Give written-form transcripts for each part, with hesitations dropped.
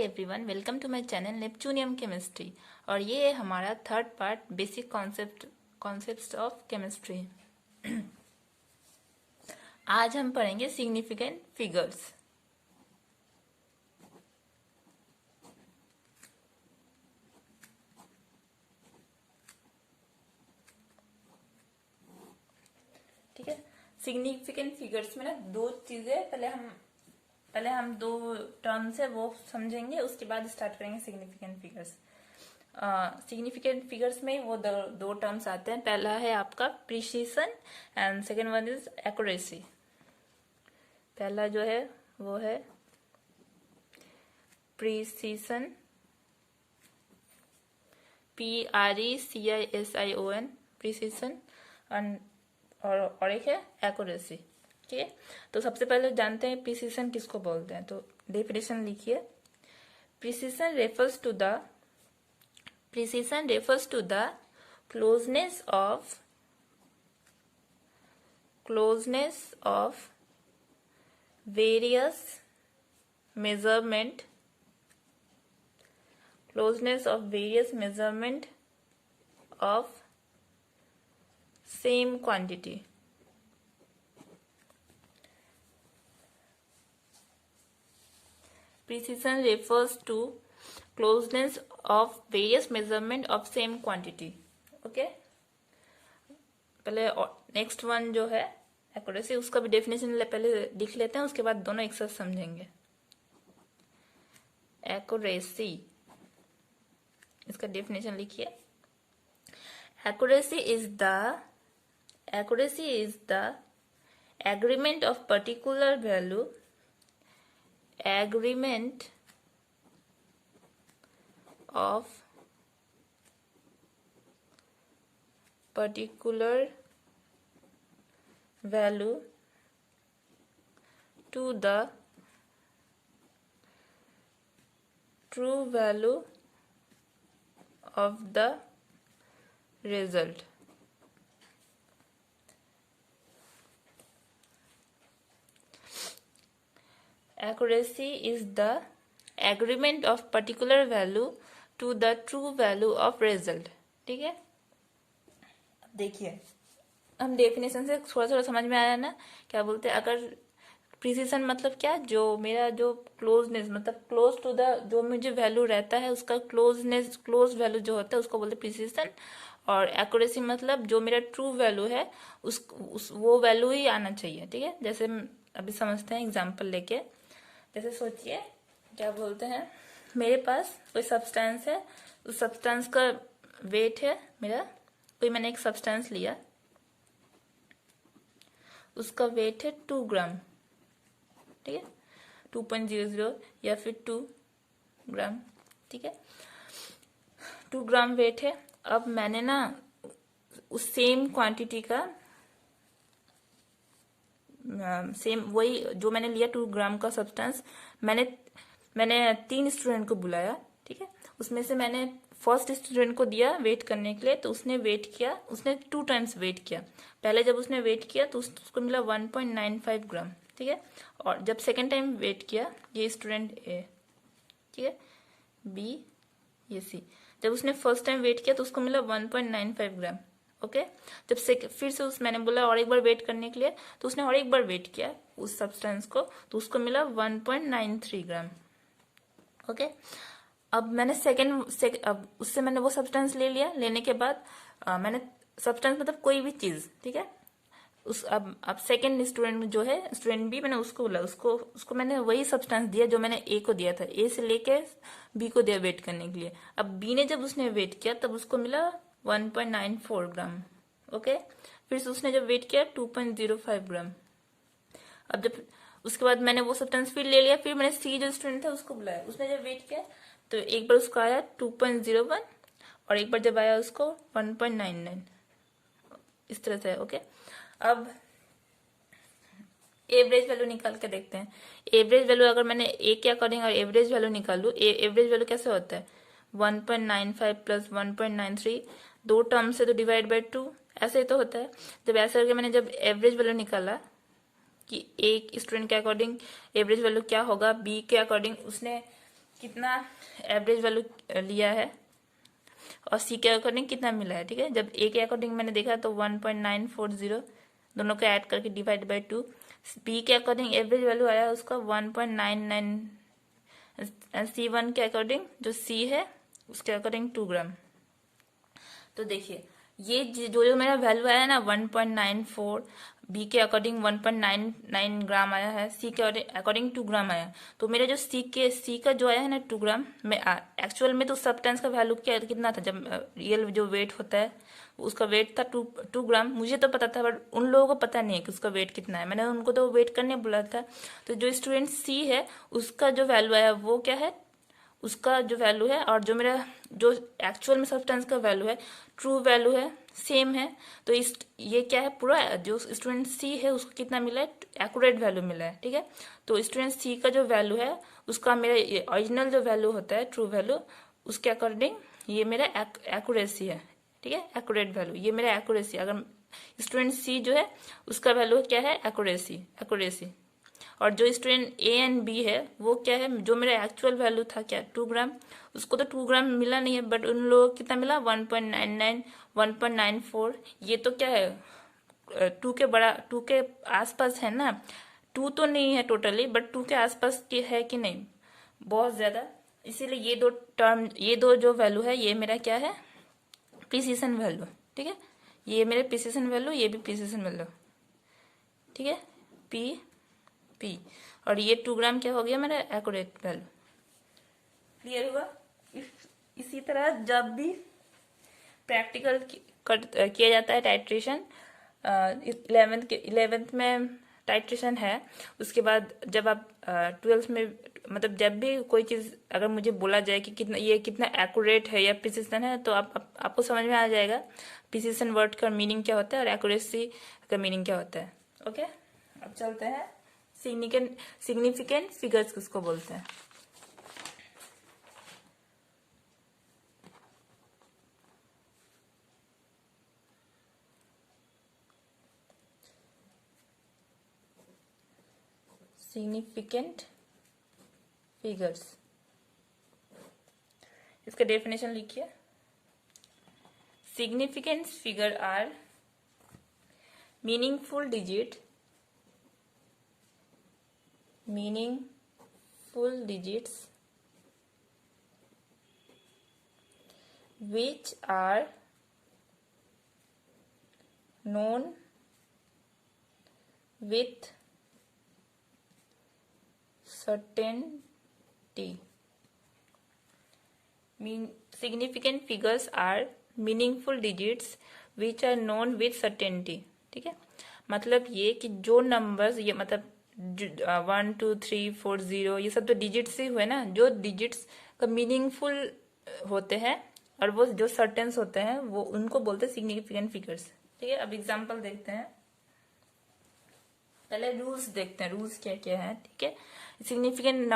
Everyone, welcome to my channel neptunium chemistry. और ये है हमारा third part, basic concepts of chemistry. आज हम पढ़ेंगे सिग्निफिकेंट फिगर्स। ठीक है, सिग्निफिकेंट फिगर्स में ना दो चीजें, पहले हम दो टर्म्स है वो समझेंगे, उसके बाद स्टार्ट करेंगे सिग्निफिकेंट फिगर्स। सिग्निफिकेंट फिगर्स में वो दो टर्म्स आते हैं। पहला है आपका precision and second one is accuracy. पहला जो है वो है प्रिसीशन, PRECISION, प्रिसीशन, और एक है एक्यूरेसी। ठीक है, तो सबसे पहले जानते हैं प्रिसीशन किसको बोलते हैं। तो डेफिनेशन लिखिए। Precision refers to the closeness of various measurement of same quantity. Precision refers to closeness of various measurement of same quantity. Okay, पहले नेक्स्ट वन जो है एक्यूरेसी, उसका भी डेफिनेशन पहले लिख लेते हैं, उसके बाद दोनों एक साथ समझेंगे। एक्यूरेसी, इसका डेफिनेशन लिखिए। Accuracy is the agreement of particular value to the true value of the result. Accuracy is the agreement of particular value to the true value of result. ठीक है, अब देखिए, हम डेफिनेशन से थोड़ा थोड़ा समझ में आया ना क्या बोलते हैं। अगर प्रिसीशन मतलब क्या, जो मेरा जो क्लोजनेस मतलब क्लोज टू द जो मुझे वैल्यू रहता है उसका क्लोज वैल्यू जो होता है उसको बोलते हैं प्रिसीशन। और एक्यूरेसी मतलब जो मेरा ट्रू वैल्यू है वो वैल्यू ही आना चाहिए। ठीक है, जैसे अभी समझते हैं एग्जांपल लेके। जैसे सोचिए, क्या बोलते हैं, मेरे पास कोई सब्सटेंस है, उस सब्सटेंस का वेट है मेरा, कोई मैंने एक सब्सटेंस लिया, उसका वेट है 2 ग्राम। ठीक है, 2.00 या फिर 2 ग्राम। ठीक है, 2 ग्राम वेट है। अब मैंने ना उस सेम क्वांटिटी का सेम वही जो मैंने लिया 2 ग्राम का सब्सटेंस, मैंने 3 स्टूडेंट को बुलाया। ठीक है, उसमें से मैंने फर्स्ट स्टूडेंट को दिया वेट करने के लिए, तो उसने वेट किया, उसने 2 टाइम्स वेट किया। पहले जब उसने वेट किया तो उसको मिला 1.95 ग्राम। ठीक है, और जब सेकेंड टाइम वेट किया, ये स्टूडेंट ए, ठीक है, बी, ये सी, जब उसने फर्स्ट टाइम वेट किया तो उसको मिला 1.95 ग्राम। ओके, जब फिर से मैंने बोला और एक बार वेट करने के लिए, तो उसने और एक बार वेट किया उस सब्सटेंस को, तो उसको मिला 1.93 ग्राम। ओके, अब मैंने अब उससे मैंने वो सब्सटेंस ले लिया। लेने के बाद मैंने सब्सटेंस मतलब कोई भी चीज, ठीक है, अब सेकंड स्टूडेंट जो है, स्टूडेंट बी, मैंने उसको बोला, उसको मैंने वही सब्सटेंस दिया जो मैंने ए को दिया था, ए से लेके बी को दिया वेट करने के लिए। अब बी ने जब उसने वेट किया तब उसको मिला 1.94 ग्राम। ओके, फिर से उसने जब वेट किया 2.05 ग्राम। अब जब उसके बाद मैंने वो सब्सटेंस फिर ले लिया, फिर मैंने सी जो स्टूडेंट था उसको बुलाया, उसने जब वेट किया तो एक बार उसको आया 2.01 और एक बार जब आया उसको 1.99, इस तरह से। ओके, अब एवरेज वैल्यू निकाल के देखते हैं। एवरेज वैल्यू अगर मैंने ए के अकॉर्डिंग और एवरेज वैल्यू निकालू, एवरेज वैल्यू कैसे होता है, 1.95 प्लस 1.93, 2 टर्म से तो डिवाइड बाय 2, ऐसे ही तो होता है। जब ऐसे करके मैंने जब एवरेज वैल्यू निकाला कि एक स्टूडेंट के अकॉर्डिंग एवरेज वैल्यू क्या होगा, बी के अकॉर्डिंग उसने कितना एवरेज वैल्यू लिया है और सी के अकॉर्डिंग कितना मिला है। ठीक है, जब ए के अकॉर्डिंग मैंने देखा तो 1.940, दोनों को ऐड करके डिवाइड बाई 2। बी के अकॉर्डिंग एवरेज वैल्यू आया उसका 1.99, C1 के अकॉर्डिंग जो सी है उसके अकॉर्डिंग 2 ग्राम। तो देखिए ये जो जो मेरा वैल्यू आया ना 1.94, बी के अकॉर्डिंग 1.99 ग्राम आया है, सी के अकॉर्डिंग 2 ग्राम आया। तो मेरा जो सी का जो आया है ना 2 ग्राम में, एक्चुअल में तो सब्सटेंस का वैल्यू क्या कितना था, जब रियल जो वेट होता है उसका वेट था 2 ग्राम। मुझे तो पता था बट उन लोगों को पता नहीं है कि उसका वेट कितना है, मैंने उनको तो वेट करने बोला था। तो जो स्टूडेंट सी है उसका जो वैल्यू आया वो क्या है, उसका जो वैल्यू है और जो मेरा जो एक्चुअल में सब्सटेंस का वैल्यू है, ट्रू वैल्यू है, सेम है। तो इस ये क्या है, पूरा जो स्टूडेंट सी है उसको कितना मिला है, एक्यूरेट वैल्यू मिला है। ठीक है, तो स्टूडेंट सी का जो वैल्यू है उसका मेरा ओरिजिनल जो वैल्यू होता है ट्रू वैल्यू, उसके अकॉर्डिंग ये मेरा एक्यूरेसी है। ठीक है, एक्यूरेट वैल्यू ये मेरा एक्यूरेसी। अगर स्टूडेंट सी जो है उसका वैल्यू क्या है, एक्यूरेसी। और जो स्टूडेंट ए एंड बी है वो क्या है, जो मेरा एक्चुअल वैल्यू था क्या 2 ग्राम, उसको तो 2 ग्राम मिला नहीं है बट उन लोगों को कितना मिला 1.99, 1.94। ये तो क्या है 2 के आसपास है ना, 2 तो नहीं है टोटली बट 2 के आसपास के है कि नहीं, बहुत ज्यादा। इसीलिए ये दो जो वैल्यू है ये मेरा क्या है, प्रिसिशन वैल्यू। ठीक है, ये मेरे प्रिसिशन वैल्यू, ये भी प्रिसिशन वैल्यू। ठीक है, पी और ये 2 ग्राम क्या हो गया मेरा एक्यूरेट वैल्यू। क्लियर हुआ। इसी तरह जब भी प्रैक्टिकल किया जाता है टाइट्रेशन, 11th में टाइट्रेशन है, उसके बाद जब आप 12th में, मतलब जब भी कोई चीज अगर मुझे बोला जाए कि कितना एक्यूरेट है या प्रिसिशन है, तो आपको समझ में आ जाएगा प्रिसिशन वर्ड का मीनिंग क्या होता है और एक्यूरेसी का मीनिंग क्या होता है। ओके, अब चलते हैं सिग्निफिकेंट फिगर्स किसको बोलते हैं। सिग्निफिकेंट फिगर्स, इसका डेफिनेशन लिखिए। Significant figure are meaningful digits which are known with certainty. Significant figures are meaningful digits which are known with certainty. ठीक है, मतलब ये कि जो नंबर्स, ये मतलब 1 2 3 4 0 ये सब तो डिजिट्स ही हुए ना, जो डिजिट्स का मीनिंगफुल होते हैं और वो जो सर्टेन्स होते हैं वो उनको बोलते हैं सिग्निफिकेंट फिगर्स। ठीक है, अब एग्जांपल देखते हैं। पहले रूल्स देखते हैं, रूल्स क्या क्या है। ठीक है, सिग्निफिकेंट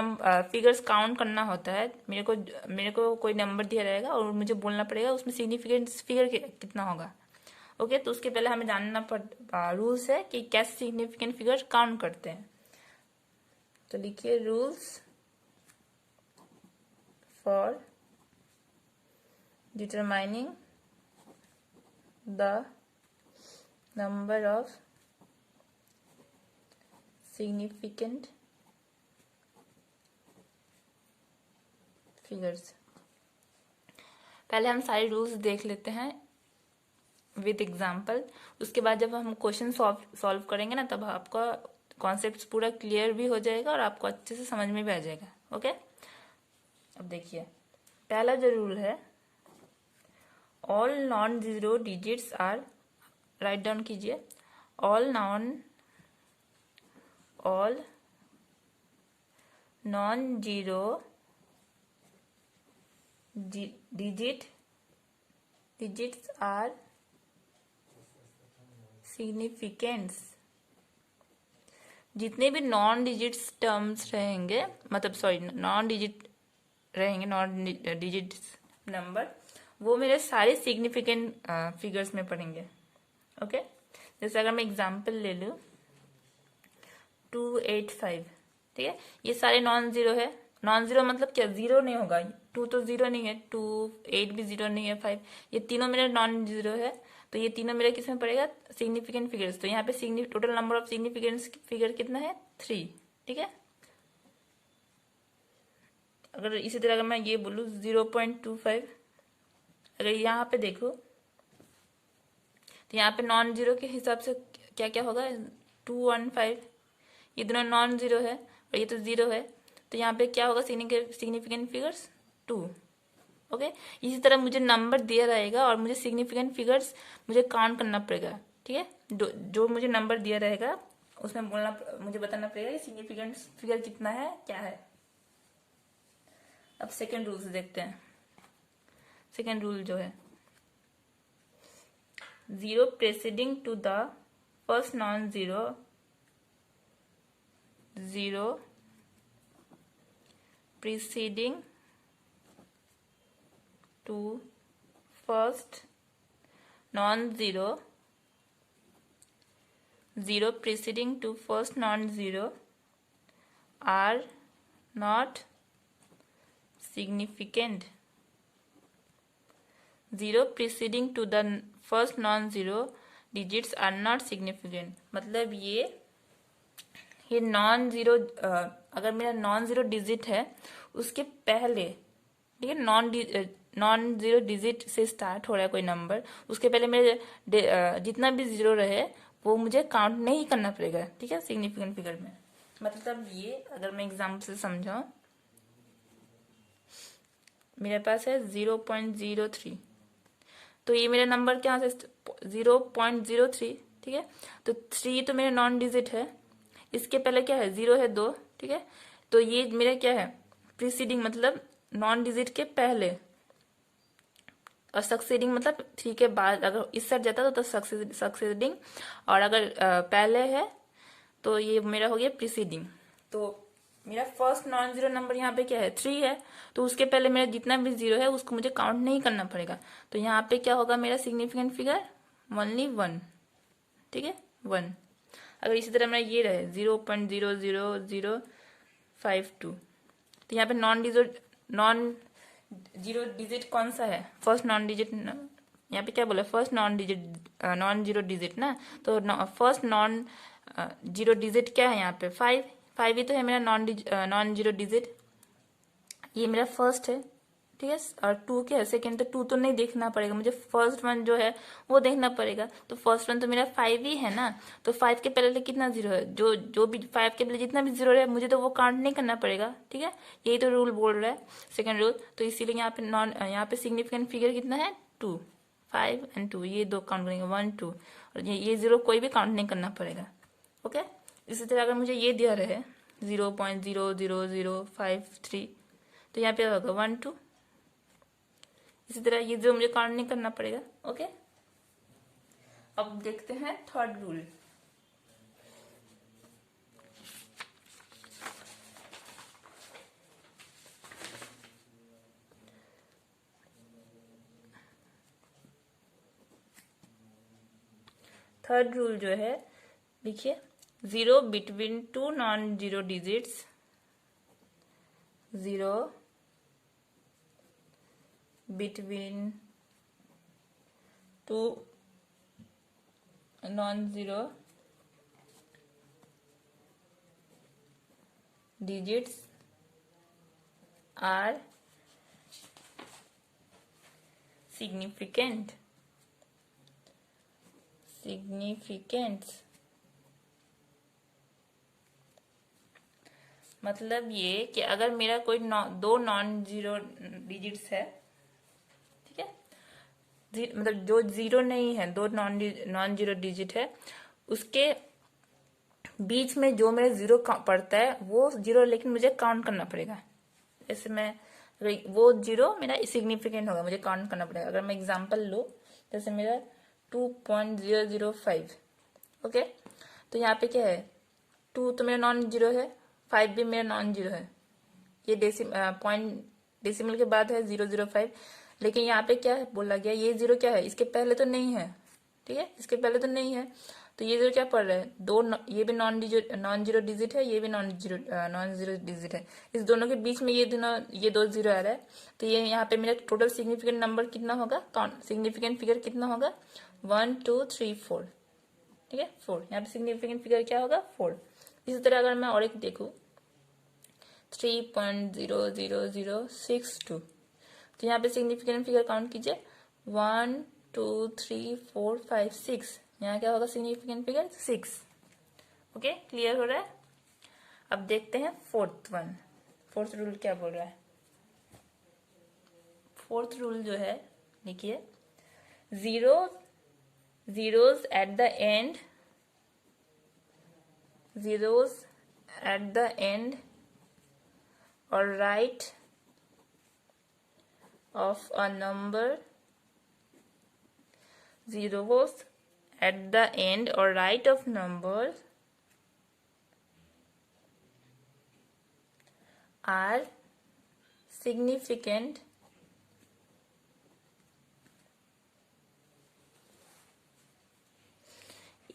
फिगर्स काउंट करना होता है। मेरे को कोई नंबर दिया रहेगा और मुझे बोलना पड़ेगा उसमें सिग्निफिकेंट फिगर कितना होगा। ओके, तो उसके पहले हमें जानना रूल्स है कि कैसे सिग्निफिकेंट फिगर काउंट करते हैं। तो लिखिए rules for determining the number of significant figures. पहले हम सारे रूल्स देख लेते हैं विद एग्जाम्पल। उसके बाद जब हम क्वेश्चन सॉल्व करेंगे ना, तब आपका कॉन्सेप्ट पूरा क्लियर भी हो जाएगा और आपको अच्छे से समझ में भी आ जाएगा। ओके, अब देखिए पहला जो रूल है, all non zero digits are, write down कीजिए, all non zero digits are significant। जितने भी नॉन डिजिट्स टर्म्स रहेंगे, मतलब सॉरी नॉन डिजिट रहेंगे, नॉन डिजिट्स नंबर, वो मेरे सारे सिग्निफिकेंट फिगर्स में पड़ेंगे। ओके, जैसे अगर मैं एग्जांपल ले लूं 285, ठीक है, ये सारे नॉन जीरो है नॉन जीरो मतलब क्या, जीरो नहीं होगा, 2 तो जीरो नहीं है, 2, 8 भी जीरो नहीं है, 5, ये तीनों मेरे नॉन जीरो है, तो ये तीनों मेरे किस में पड़ेगा, सिग्निफिकेंट फिगर्स। तो यहाँ पे total number of significant figure कितना है, 3, ठीक है। अगर इसी तरह अगर मैं ये बोलूँ 0.25, अगर यहाँ पे देखो तो यहाँ पे नॉन जीरो के हिसाब से क्या क्या होगा, 215, ये दोनों नॉन जीरो है और ये तो जीरो है, तो यहाँ पे क्या होगा, सिग्निफिकेंट फिगर्स 2। ओके, इसी तरह मुझे नंबर दिया रहेगा और मुझे सिग्निफिकेंट फिगर्स मुझे काउंट करना पड़ेगा, ठीक है। जो मुझे नंबर दिया रहेगा उसमें मुझे बताना पड़ेगा कि सिग्निफिकेंट फिगर कितना है, क्या है। अब सेकेंड रूल से देखते हैं। सेकेंड रूल जो है, 0 preceding to the first non zero, 0 preceding to first non-zero, 0 preceding to first non-zero are not significant. 0 preceding to the first non-zero digits are not significant। मतलब ये नॉन जीरो, अगर मेरा non zero digit है उसके पहले, ठीक है, non zero digit से स्टार्ट हो रहा है कोई नंबर, उसके पहले मेरे जितना भी जीरो रहे वो मुझे काउंट नहीं करना पड़ेगा, ठीक है, सिग्निफिकेंट फिगर में। मतलब ये अगर मैं एग्जाम्पल से समझाऊं, मेरे पास है 0.03, तो ये मेरा नंबर क्या से 0.03, ठीक है, तो 3 तो मेरा नॉन डिजिट है, इसके पहले क्या है, 0 है 2, ठीक है, तो ये मेरा क्या है, प्रीसीडिंग मतलब नॉन डिजिट के पहले, और सक्सीडिंग मतलब 3 के बाद, अगर इस साइड जाता तो सक्सीडिंग, और अगर पहले है तो ये मेरा हो गया प्रीसीडिंग। तो मेरा फर्स्ट नॉन जीरो नंबर यहाँ पे क्या है, 3 है, तो उसके पहले मेरा जितना भी जीरो है उसको मुझे काउंट नहीं करना पड़ेगा, तो यहाँ पे क्या होगा मेरा सिग्निफिकेंट फिगर, ओनली 1, ठीक है, 1। अगर इसी तरह मेरा ये रहे 0.00052, तो यहाँ पे नॉन जीरो डिजिट कौन सा है, फर्स्ट नॉन डिजिट, यहाँ पे क्या बोला, first non digit, non zero digit ना, तो फर्स्ट नॉन जीरो डिजिट क्या है यहाँ पे, 5 ही तो है मेरा नॉन जीरो डिजिट, ये मेरा फर्स्ट है, ठीक है, और 2 क्या है, सेकेंड, तो 2 तो नहीं देखना पड़ेगा मुझे, फर्स्ट वन जो है वो देखना पड़ेगा, तो फर्स्ट वन तो मेरा 5 ही है ना, तो 5 के पहले कितना जीरो है, जो भी 5 के पहले जितना भी जीरो है मुझे तो वो काउंट नहीं करना पड़ेगा, ठीक है, यही तो रूल बोल रहा है सेकेंड रूल। तो इसीलिए यहाँ पे सिग्निफिकेंट फिगर कितना है, 2, 5 एंड 2, ये दो काउंट करेंगे, 1 2, और ये जीरो कोई भी काउंट नहीं करना पड़ेगा। ओके, इसी तरह अगर मुझे ये दिया रहे 0.00053, तो यहाँ पे होगा 1 2, इसी तरह ये जो मुझे काउंट नहीं करना पड़ेगा। ओके, अब देखते हैं थर्ड रूल। थर्ड रूल जो है, देखिए, 0 between 2 non zero digits, 0 between 2 non-zero digits are significant। मतलब ये कि अगर मेरा कोई दो नॉन जीरो डिजिट्स है, ठीक है, मतलब जो जीरो नहीं है, दो नॉन जीरो डिजिट है, उसके बीच में जो मेरा जीरो पड़ता है वो जीरो लेकिन मुझे काउंट करना पड़ेगा। जैसे मैं, वो जीरो मेरा सिग्निफिकेंट होगा, मुझे काउंट करना पड़ेगा। अगर मैं एग्जांपल लूँ, जैसे मेरा 2.005, ओके, तो यहाँ पे क्या है, 2 तो मेरा नॉन जीरो है, 5 भी मेरा नॉन जीरो है, ये डेसिमल के बाद है 005, लेकिन यहाँ पे क्या है बोला गया, ये जीरो क्या है, इसके पहले तो नहीं है, ठीक है, इसके पहले तो नहीं है, तो ये जो क्या पड़ रहा है, ये भी नॉन जीरो डिजिट है, ये भी नॉन जीरो डिजिट है, इस दोनों के बीच में ये दो जीरो आ रहा है। तो ये यहाँ पे मेरा टोटल सिग्निफिकेंट नंबर कितना होगा, सिग्निफिकेंट फिगर कितना होगा, 1 2 3 4, ठीक है 4। यहाँ पे सिग्निफिकेंट फिगर क्या होगा, 4। इसी तरह अगर मैं और एक देखूँ 3.00062, तो यहाँ पे सिग्निफिकेंट फिगर काउंट कीजिए, 1 2 3 4 5 6, यहाँ क्या होगा सिग्निफिकेंट फिगर 6। ओके, क्लियर हो रहा है। अब देखते हैं फोर्थ रूल क्या बोल रहा है। फोर्थ रूल जो है, देखिए, zeros at the end or right of a number, zeros at the end or right of numbers are significant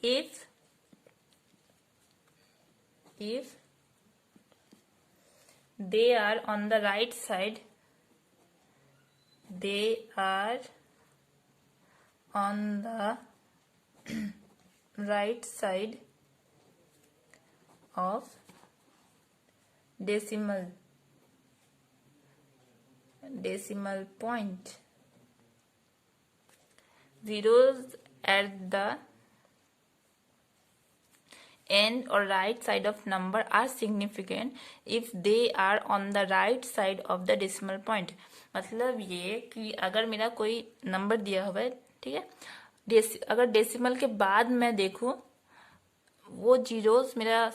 if they are on the right side, right side of decimal point. Zeros at the end or right side of number are significant if they are on the right side of the decimal point. मतलब ये कि अगर मेरा कोई number दिया हुआ है, ठीक है, अगर डेसिमल के बाद मैं देखूं, वो जीरोस मेरा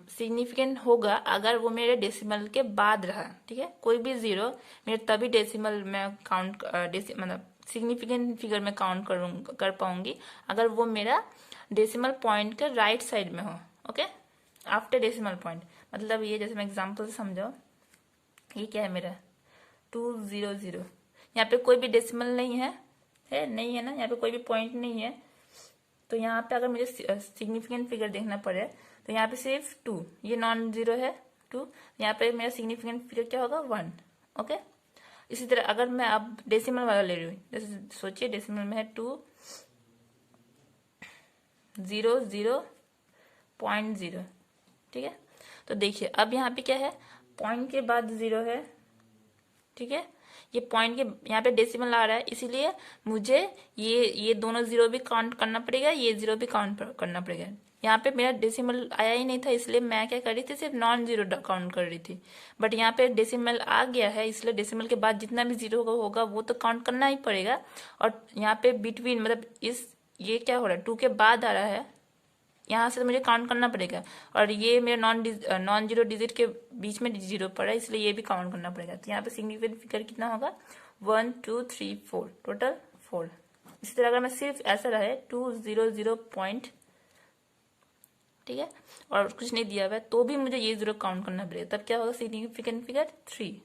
सिग्निफिकेंट होगा अगर वो मेरे डेसिमल के बाद रहा, ठीक है। कोई भी जीरो मेरे तभी डेसिमल में काउंट मतलब सिग्निफिकेंट फिगर में काउंट कर पाऊंगी अगर वो मेरा डेसिमल पॉइंट के राइट साइड में हो। ओके, आफ्टर डेसिमल पॉइंट, मतलब ये जैसे मैं एग्जांपल से समझाऊं, ये क्या है मेरा 200, यहाँ पे कोई भी डेसिमल नहीं है नहीं है ना, यहाँ पे कोई भी पॉइंट नहीं है। तो यहाँ पे अगर मुझे सिग्निफिकेंट फिगर देखना पड़े तो यहाँ पे सिर्फ 2, ये नॉन जीरो है 2, यहाँ पे मेरा सिग्निफिकेंट फिगर क्या होगा 1। ओके, इसी तरह अगर मैं अब डेसिमल वाला ले रही हूँ, जैसे सोचिए डेसिमल में है 200.0, ठीक है। तो देखिए अब यहाँ पे क्या है, पॉइंट के बाद जीरो है, ठीक है, ये पॉइंट के यहाँ पे डेसिमल आ रहा है, इसीलिए मुझे ये दोनों जीरो भी काउंट करना पड़ेगा, ये जीरो भी काउंट करना पड़ेगा। यहाँ पे मेरा डेसिमल आया ही नहीं था, इसलिए मैं क्या कर रही थी, सिर्फ नॉन जीरो काउंट कर रही थी। बट यहाँ पे डेसिमल आ गया है, इसलिए डेसिमल के बाद जितना भी जीरो होगा वो तो काउंट करना ही पड़ेगा। और यहाँ पे बिटवीन मतलब ये क्या हो रहा है, 2 के बाद आ रहा है, यहाँ से तो मुझे काउंट करना पड़ेगा। और ये मेरे नॉन जीरो डिजिट के बीच में जीरो पड़ा है, इसलिए ये भी काउंट करना पड़ेगा। तो यहाँ पे सिग्निफिकेंट फिगर कितना होगा, 1 2 3 4, टोटल 4। इसी तरह अगर मैं सिर्फ ऐसा रहे 200 पॉइंट, ठीक है, और कुछ नहीं दिया हुआ है, तो भी मुझे ये जीरो काउंट करना पड़ेगा। तब क्या होगा, सिग्निफिकेंट फिगर 3।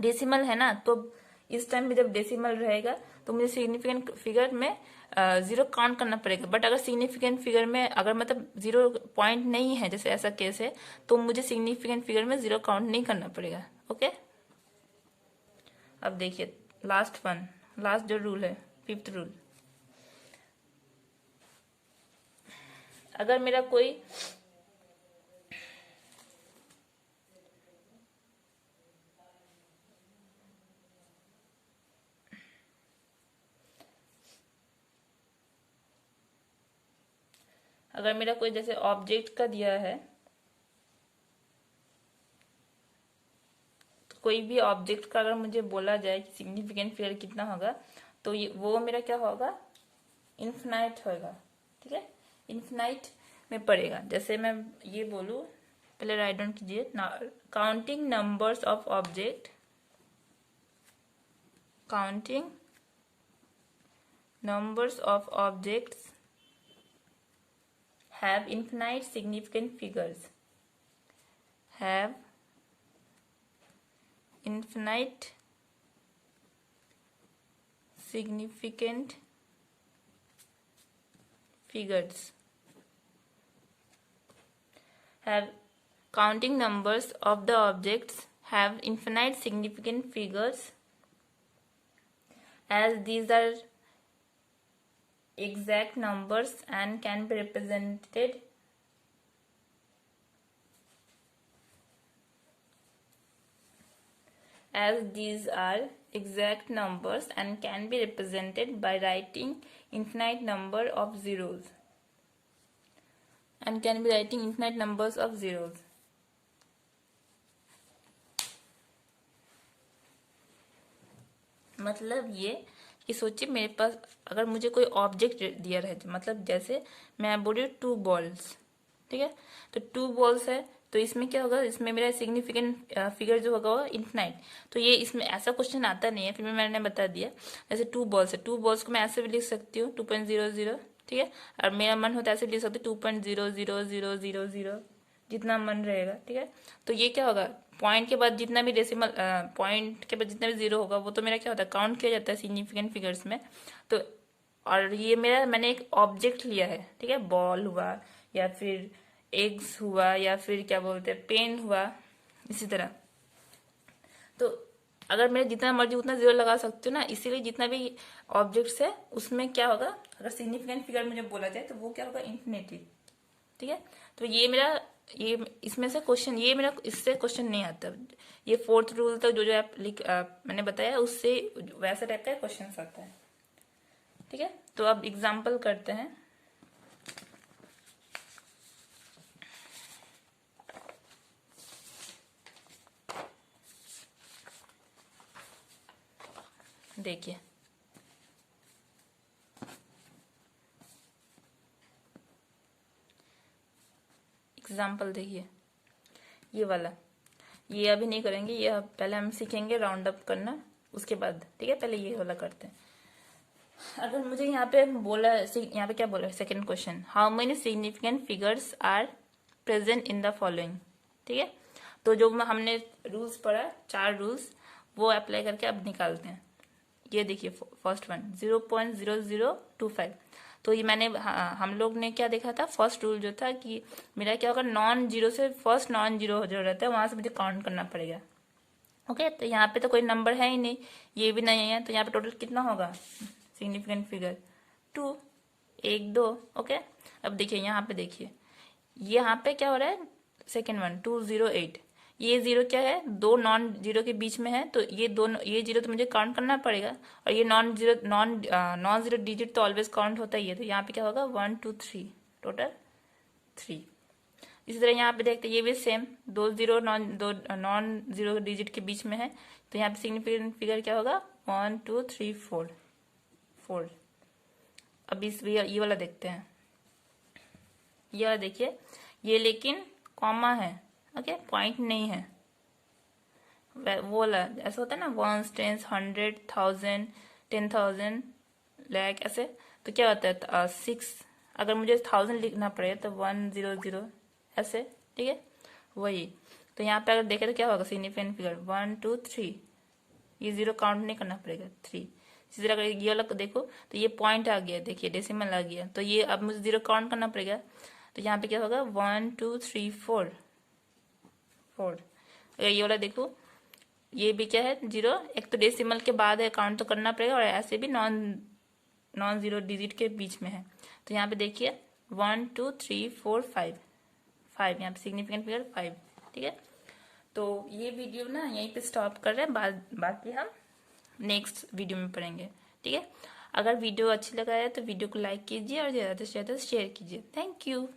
डेसिमल है ना, तो इस टाइम में जब डेसिमल रहेगा तो मुझे सिग्निफिकेंट फिगर में जीरो काउंट करना पड़ेगा। बट अगर सिग्निफिकेंट फिगर में अगर मतलब जीरो पॉइंट नहीं है, जैसे ऐसा केस है, तो मुझे सिग्निफिकेंट फिगर में जीरो काउंट नहीं करना पड़ेगा। ओके, अब देखिए लास्ट जो रूल है, 5th रूल, अगर मेरा कोई जैसे ऑब्जेक्ट का दिया है, तो कोई भी ऑब्जेक्ट का अगर मुझे बोला जाए कि सिग्निफिकेंट फिगर कितना होगा, तो वो मेरा क्या होगा, इन्फिनाइट होगा, ठीक है, इन्फिनाइट में पड़ेगा। जैसे मैं ये बोलूं, पहले राइट डाउन कीजिए, counting numbers of object, counting numbers of objects have infinite significant figures, have infinite significant figures, have counting numbers of the objects have infinite significant figures as these are exact numbers and can be represented by writing infinite number of zeros मतलब ये कि सोचिए मेरे पास अगर मुझे कोई object दिया रहे, मतलब जैसे मैं बोल रही हूँ 2 बॉल्स, ठीक है, तो 2 बॉल्स है, तो इसमें क्या होगा, इसमें मेरा सिग्निफिकेंट फिगर जो होगा वो इनफाइनाइट। तो ये इसमें ऐसा क्वेश्चन आता नहीं है, फिर मैंने बता दिया। जैसे 2 बॉल्स है, 2 बॉल्स को मैं ऐसे भी लिख सकती हूँ 2.00, ठीक है, और मेरा मन होता है ऐसे भी लिख सकती हूँ 2.00000, जितना मन रहेगा, ठीक है। तो ये क्या होगा, पॉइंट के बाद जितना भी डेसिमल पॉइंट के बाद जितना भी जीरो होगा वो तो मेरा क्या होता है, काउंट किया जाता है सिग्निफिकेंट फिगर्स में। तो और ये मैंने एक ऑब्जेक्ट लिया है, ठीक है, बॉल हुआ या फिर एग्स हुआ या फिर क्या बोलते हैं पेन हुआ, इसी तरह। तो अगर मैं जितना मर्जी उतना जीरो लगा सकती हूँ ना, इसीलिए जितना भी ऑब्जेक्ट्स है उसमें क्या होगा, अगर सिग्निफिकेंट फिगर मुझे बोला जाए तो वो क्या होगा, इन्फिनिटी, ठीक है। तो ये इसमें से क्वेश्चन, ये मेरा इससे क्वेश्चन नहीं आता। ये 4th रूल तक जो आप मैंने बताया उससे वैसा टाइप का क्वेश्चन आता है, ठीक है। तो अब एग्जाम्पल करते हैं। देखिए एग्जाम्पल, देखिए ये वाला, ये अभी नहीं करेंगे, ये पहले हम सीखेंगे राउंड अप करना, उसके बाद, ठीक है, पहले ये वाला करते हैं। अगर मुझे यहाँ पे बोला, यहाँ पे क्या बोला, second question, how many significant figures are present in the following, ठीक है। तो जो हमने रूल्स पढ़ा, 4 रूल्स, वो अप्लाई करके अब निकालते हैं। ये देखिए फर्स्ट वन 0.0025। तो ये मैंने हम लोग ने क्या देखा था, फर्स्ट रूल जो था कि मेरा क्या होगा, नॉन जीरो से फर्स्ट नॉन जीरो जो रहता है वहां से मुझे काउंट करना पड़ेगा। ओके, तो यहाँ पे तो कोई नंबर है ही नहीं, ये भी नहीं है, तो यहाँ पे टोटल कितना होगा सिग्निफिकेंट फिगर 2, 1 2। ओके, अब देखिए यहाँ पे, देखिए यहाँ पे क्या हो रहा है, सेकेंड वन 208, ये जीरो क्या है, 2 नॉन जीरो के बीच में है, तो ये जीरो तो मुझे काउंट करना पड़ेगा, और ये नॉन जीरो डिजिट तो ऑलवेज काउंट होता ही है। तो यहाँ पे क्या होगा 1 2 3, टोटल 3। इसी तरह यहाँ पे देखते हैं, ये भी सेम, 2 नॉन जीरो डिजिट के बीच में है, तो यहाँ पे सिग्निफिकेंट फिगर क्या होगा 1 2 3 4। अब ये वाला देखते हैं, ये वाला देखिए, ये लेकिन कॉमा है, ओके, पॉइंट नहीं है। वो वाला ऐसा होता है ना, 1 10 100 1000 10,000 लाख ऐसे, तो क्या होता है 6, अगर मुझे 1000 लिखना पड़े तो 100 ऐसे, ठीक है, वही। तो यहाँ पे अगर देखें तो क्या होगा, सिग्निफिकेंट फिगर 1 2 3, ये जीरो काउंट नहीं करना पड़ेगा 3। इसी तरह अगर ये वाला देखो तो ये पॉइंट आ गया, देखिए डेसिमल आ गया, तो ये अब मुझे जीरो काउंट करना पड़ेगा। तो यहाँ पे क्या होगा 1 2 3 4। अगर ये वाला देखो, ये भी क्या है जीरो, एक तो डेसिमल के बाद है, काउंट तो करना पड़ेगा, और ऐसे भी नॉन जीरो डिजिट के बीच में है। तो यहाँ पे देखिए 1 2 3 4 5, यहाँ पे सिग्निफिकेंट फिगर 5, ठीक है। तो ये वीडियो ना यहीं पे स्टॉप कर रहे हैं, बाकी हम नेक्स्ट वीडियो में पढ़ेंगे, ठीक है। अगर वीडियो अच्छी लगा है तो वीडियो को लाइक कीजिए और ज़्यादा से ज़्यादा शेयर कीजिए। Thank you.